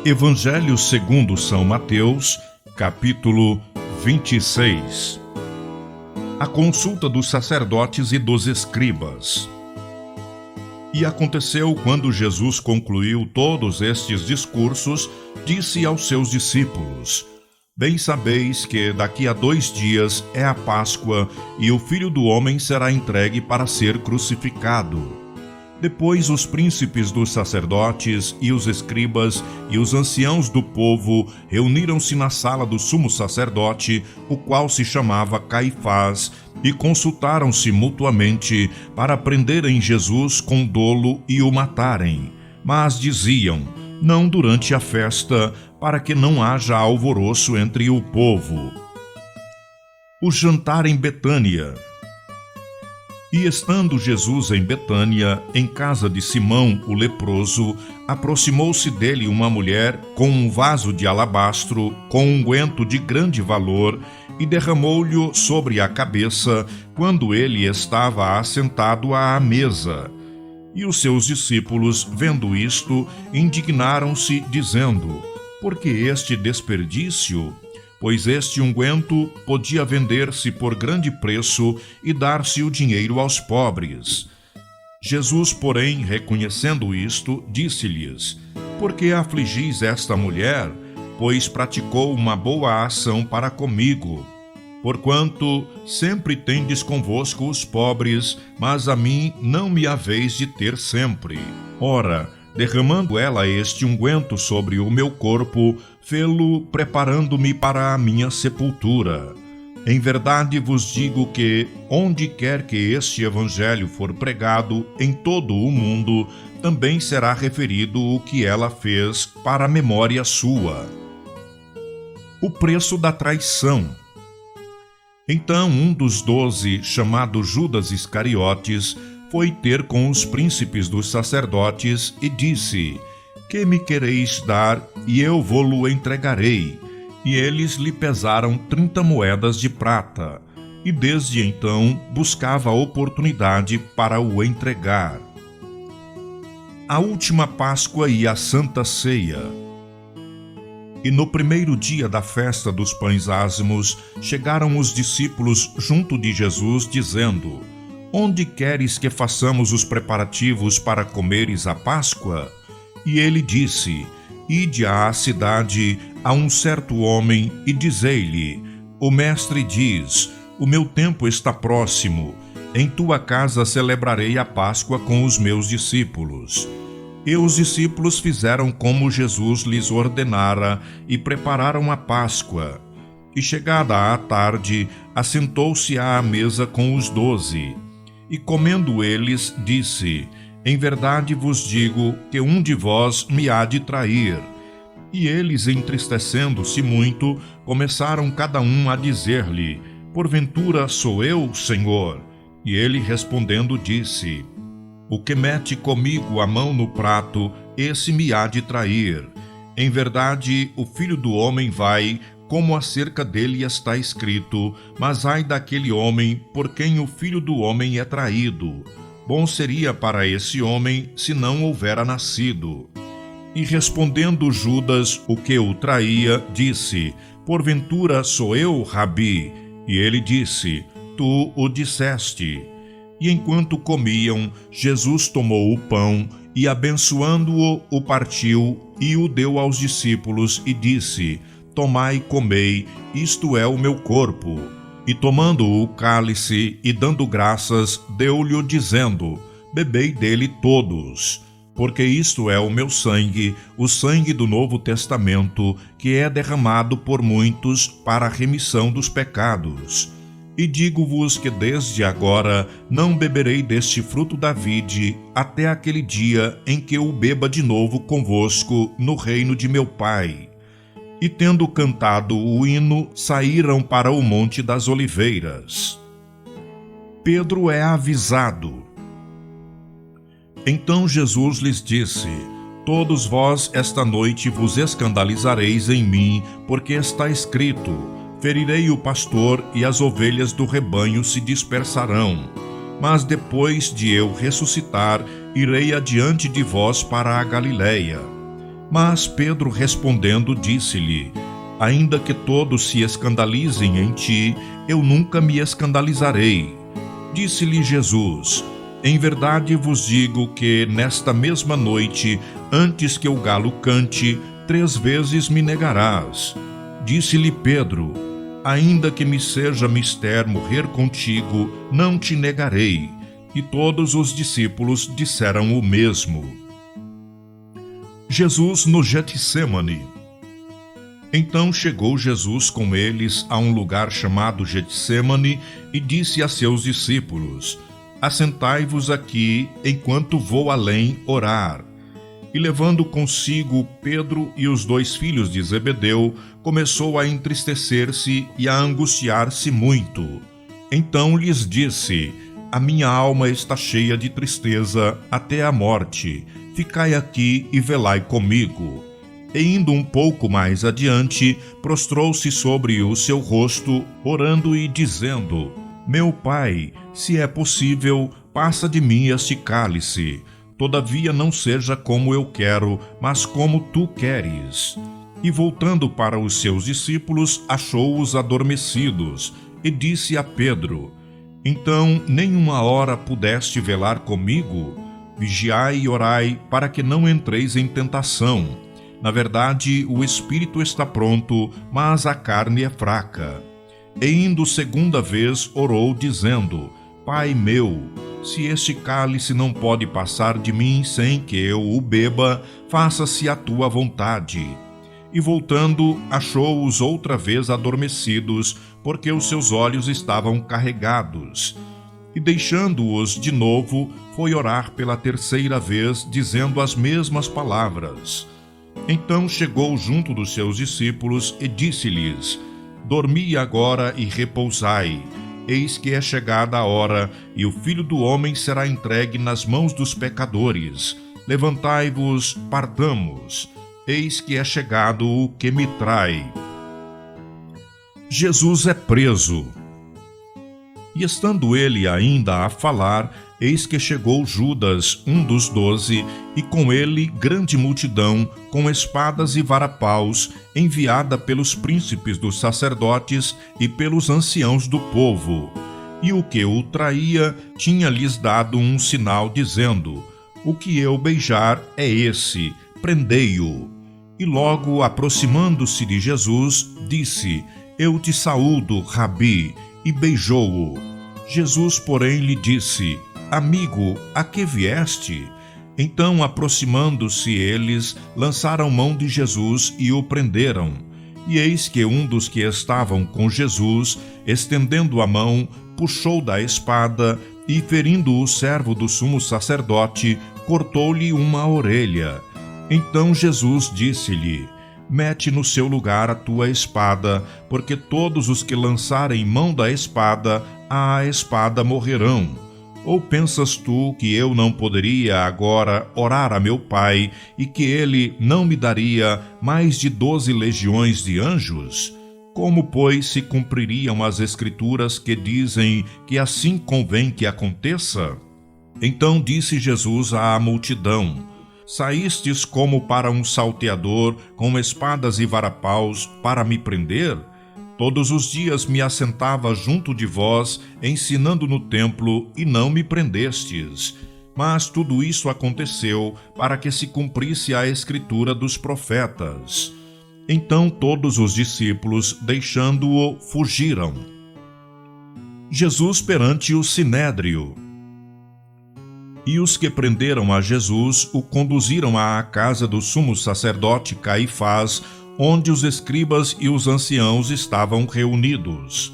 Evangelho segundo São Mateus, capítulo 26. A consulta dos sacerdotes e dos escribas. E aconteceu, quando Jesus concluiu todos estes discursos, disse aos seus discípulos: Bem sabeis que daqui a 2 dias é a Páscoa, e o Filho do Homem será entregue para ser crucificado. Depois os príncipes dos sacerdotes e os escribas e os anciãos do povo reuniram-se na sala do sumo sacerdote, o qual se chamava Caifás, e consultaram-se mutuamente para prenderem Jesus com dolo e o matarem. Mas diziam: não durante a festa, para que não haja alvoroço entre o povo. O jantar em Betânia. E estando Jesus em Betânia, em casa de Simão, o leproso, aproximou-se dele uma mulher com um vaso de alabastro, com unguento de grande valor, e derramou-lhe sobre a cabeça, quando ele estava assentado à mesa. E os seus discípulos, vendo isto, indignaram-se, dizendo: por que este desperdício? Pois este unguento podia vender-se por grande preço e dar-se o dinheiro aos pobres. Jesus, porém, reconhecendo isto, disse-lhes: por que afligis esta mulher? Pois praticou uma boa ação para comigo. Porquanto sempre tendes convosco os pobres, mas a mim não me haveis de ter sempre. Ora, derramando ela este unguento sobre o meu corpo, fê-lo preparando-me para a minha sepultura. Em verdade vos digo que, onde quer que este evangelho for pregado em todo o mundo, também será referido o que ela fez para a memória sua. O preço da traição. Então um dos 12, chamado Judas Iscariotes, foi ter com os príncipes dos sacerdotes e disse: que me quereis dar, e eu vô-lo entregarei? E eles lhe pesaram 30 moedas de prata, e desde então buscava oportunidade para o entregar. A última Páscoa e a Santa Ceia. E no primeiro dia da festa dos pães ázimos, chegaram os discípulos junto de Jesus, dizendo: onde queres que façamos os preparativos para comeres a Páscoa? E ele disse: ide à cidade a um certo homem e dizei-lhe: o mestre diz, o meu tempo está próximo, em tua casa celebrarei a Páscoa com os meus discípulos. E os discípulos fizeram como Jesus lhes ordenara e prepararam a Páscoa. E chegada a tarde, assentou-se à mesa com os 12. E comendo eles, disse: em verdade vos digo que um de vós me há de trair. E eles, entristecendo-se muito, começaram cada um a dizer-lhe: porventura sou eu, Senhor? E ele respondendo disse: o que mete comigo a mão no prato, esse me há de trair. Em verdade, o Filho do Homem vai, como acerca dele está escrito, mas ai daquele homem por quem o Filho do Homem é traído. Bom seria para esse homem se não houvera nascido. E respondendo Judas, o que o traía, disse: porventura sou eu, Rabi? E ele disse: tu o disseste. E enquanto comiam, Jesus tomou o pão e, abençoando-o, o partiu e o deu aos discípulos e disse: tomai e comei, isto é o meu corpo. E tomando o cálice e dando graças, deu-lhe dizendo: bebei dele todos, porque isto é o meu sangue, o sangue do Novo Testamento, que é derramado por muitos para a remissão dos pecados. E digo-vos que desde agora não beberei deste fruto da vide, até aquele dia em que eu beba de novo convosco no reino de meu Pai. E tendo cantado o hino, saíram para o Monte das Oliveiras. Pedro é avisado. Então Jesus lhes disse: todos vós esta noite vos escandalizareis em mim, porque está escrito: ferirei o pastor e as ovelhas do rebanho se dispersarão. Mas depois de eu ressuscitar, irei adiante de vós para a Galiléia. Mas Pedro respondendo disse-lhe: ainda que todos se escandalizem em ti, eu nunca me escandalizarei. Disse-lhe Jesus: em verdade vos digo que nesta mesma noite, antes que o galo cante, 3 vezes me negarás. Disse-lhe Pedro: ainda que me seja mister morrer contigo, não te negarei. E todos os discípulos disseram o mesmo. Jesus no Getsêmani. Então chegou Jesus com eles a um lugar chamado Getsêmani e disse a seus discípulos: assentai-vos aqui, enquanto vou além orar. E levando consigo Pedro e os 2 filhos de Zebedeu, começou a entristecer-se e a angustiar-se muito. Então lhes disse: a minha alma está cheia de tristeza até a morte. Ficai aqui e velai comigo. E indo um pouco mais adiante, prostrou-se sobre o seu rosto, orando e dizendo: meu Pai, se é possível, passa de mim este cálice. Todavia não seja como eu quero, mas como tu queres. E voltando para os seus discípulos, achou-os adormecidos, e disse a Pedro: então nenhuma hora pudeste velar comigo? Vigiai e orai, para que não entreis em tentação. Na verdade, o espírito está pronto, mas a carne é fraca. E indo 2ª vez, orou, dizendo: Pai meu, se este cálice não pode passar de mim sem que eu o beba, faça-se a tua vontade. E voltando, achou-os outra vez adormecidos, porque os seus olhos estavam carregados. E deixando-os de novo, foi orar pela 3ª vez, dizendo as mesmas palavras. Então chegou junto dos seus discípulos e disse-lhes: dormi agora e repousai. Eis que é chegada a hora, e o Filho do Homem será entregue nas mãos dos pecadores. Levantai-vos, partamos. Eis que é chegado o que me trai. Jesus é preso. E estando ele ainda a falar, eis que chegou Judas, um dos 12, e com ele grande multidão, com espadas e varapaus, enviada pelos príncipes dos sacerdotes e pelos anciãos do povo. E o que o traía tinha-lhes dado um sinal, dizendo: o que eu beijar é esse, prendei-o. E logo, aproximando-se de Jesus, disse: eu te saúdo, Rabi, e beijou-o. Jesus, porém, lhe disse: amigo, a que vieste? Então, aproximando-se eles, lançaram mão de Jesus e o prenderam. E eis que um dos que estavam com Jesus, estendendo a mão, puxou da espada e, ferindo o servo do sumo sacerdote, cortou-lhe uma orelha. Então Jesus disse-lhe: mete no seu lugar a tua espada, porque todos os que lançarem mão da espada, à espada morrerão. Ou pensas tu que eu não poderia agora orar a meu Pai, e que ele não me daria mais de 12 legiões de anjos? Como, pois, se cumpririam as Escrituras que dizem que assim convém que aconteça? Então disse Jesus à multidão: saístes como para um salteador, com espadas e varapaus, para me prender? Todos os dias me assentava junto de vós, ensinando no templo, e não me prendestes. Mas tudo isso aconteceu para que se cumprisse a escritura dos profetas. Então todos os discípulos, deixando-o, fugiram. Jesus perante o Sinédrio. E os que prenderam a Jesus o conduziram à casa do sumo sacerdote Caifás, onde os escribas e os anciãos estavam reunidos.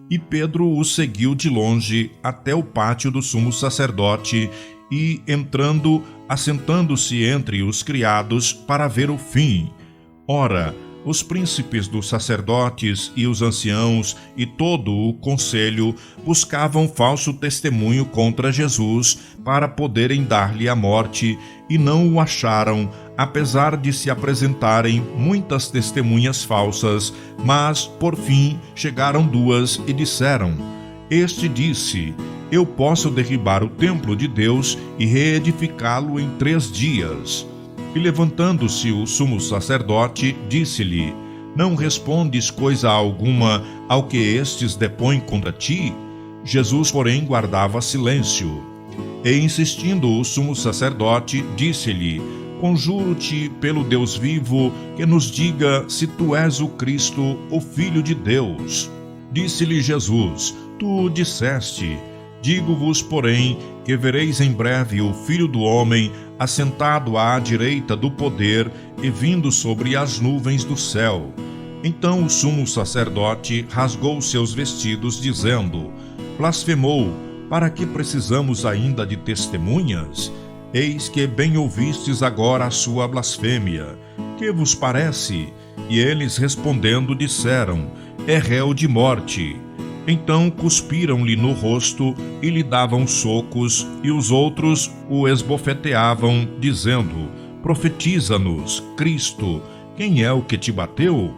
E Pedro o seguiu de longe até o pátio do sumo sacerdote e, entrando, assentando-se entre os criados para ver o fim. Ora, os príncipes dos sacerdotes e os anciãos e todo o conselho buscavam falso testemunho contra Jesus para poderem dar-lhe a morte, e não o acharam, apesar de se apresentarem muitas testemunhas falsas. Mas, por fim, chegaram 2 e disseram: este disse: eu posso derribar o templo de Deus e reedificá-lo em 3 dias. E levantando-se o sumo sacerdote, disse-lhe: Não respondes coisa alguma ao que estes depõem contra ti? Jesus, porém, guardava silêncio. E insistindo o sumo sacerdote, disse-lhe: Conjuro-te pelo Deus vivo, que nos diga se tu és o Cristo, o Filho de Deus. Disse-lhe Jesus: Tu disseste. Digo-vos, porém, que vereis em breve o Filho do Homem assentado à direita do poder e vindo sobre as nuvens do céu. Então o sumo sacerdote rasgou seus vestidos, dizendo: Blasfemou, para que precisamos ainda de testemunhas? Eis que bem ouvistes agora a sua blasfêmia. Que vos parece? E eles respondendo disseram: É réu de morte. Então cuspiram-lhe no rosto e lhe davam socos, e os outros o esbofeteavam, dizendo: Profetiza-nos, Cristo, quem é o que te bateu?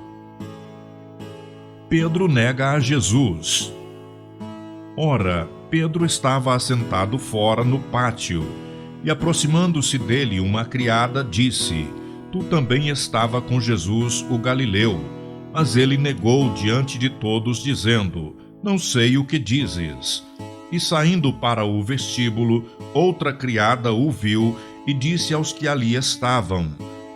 Pedro nega a Jesus. Ora, Pedro estava assentado fora no pátio, e aproximando-se dele uma criada disse: Tu também estava com Jesus o Galileu. Mas ele negou diante de todos, dizendo: Não sei o que dizes. E saindo para o vestíbulo, outra criada o viu e disse aos que ali estavam: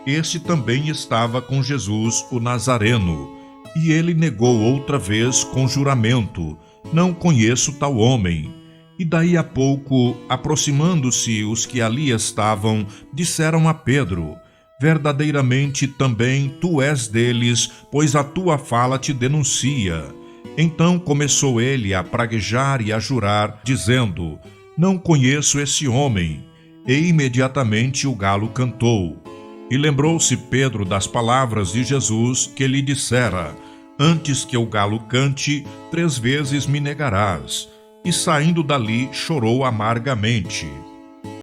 Este também estava com Jesus o Nazareno. E ele negou outra vez com juramento: Não conheço tal homem. E daí a pouco, aproximando-se os que ali estavam, disseram a Pedro: Verdadeiramente também tu és deles, pois a tua fala te denuncia. Então começou ele a praguejar e a jurar, dizendo: Não conheço esse homem. E imediatamente o galo cantou. E lembrou-se Pedro das palavras de Jesus que lhe dissera: Antes que o galo cante, 3 vezes me negarás. E saindo dali chorou amargamente.